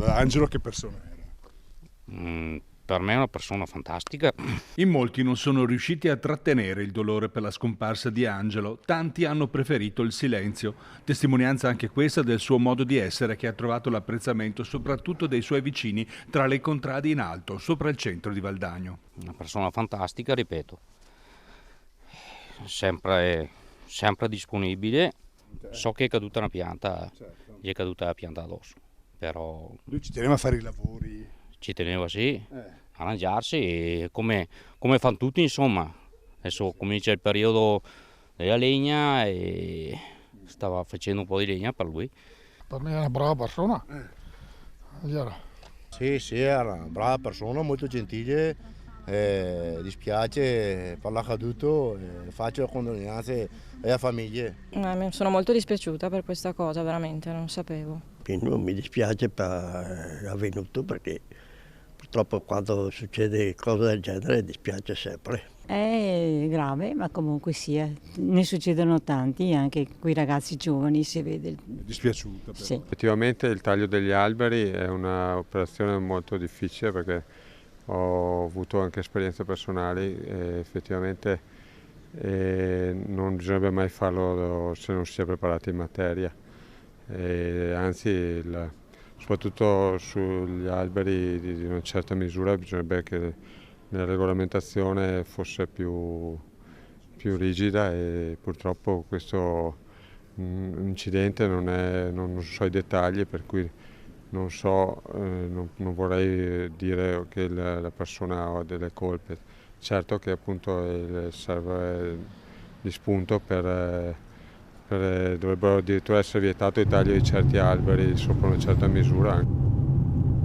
Angelo che persona era? Per me è una persona fantastica. In molti non sono riusciti a trattenere il dolore per la scomparsa di Angelo, tanti hanno preferito il silenzio, testimonianza anche questa del suo modo di essere che ha trovato l'apprezzamento soprattutto dei suoi vicini tra le contrade in alto, sopra il centro di Valdagno. Una persona fantastica, ripeto, sempre disponibile. So che è caduta una pianta, gli è caduta la pianta addosso, però Lui ci teneva a fare i lavori. ci teneva sì, a arrangiarsi e come fanno tutti, insomma. Adesso comincia il periodo della legna e stava facendo un po' di legna per lui. Per me è una brava persona. Sì, era una brava persona, molto gentile. Dispiace per l'accaduto, faccio condoglianze alla famiglia. Sono molto dispiaciuta per questa cosa, veramente, non sapevo. Non mi dispiace per l'avvenuto perché purtroppo quando succede cose del genere dispiace sempre. È grave, ma comunque sia, ne succedono tanti, anche con i ragazzi giovani si vede. È dispiaciuta però. Sì. Effettivamente il taglio degli alberi è un'operazione molto difficile perché ho avuto anche esperienze personali e effettivamente non bisognerebbe mai farlo se non si è preparati in materia. Anzi, soprattutto sugli alberi di una certa misura bisognerebbe che la regolamentazione fosse più rigida e purtroppo questo incidente non so i dettagli, per cui non vorrei dire che la persona ha delle colpe. Certo che appunto serve di spunto dovrebbero addirittura essere vietato il taglio di certi alberi sopra una certa misura.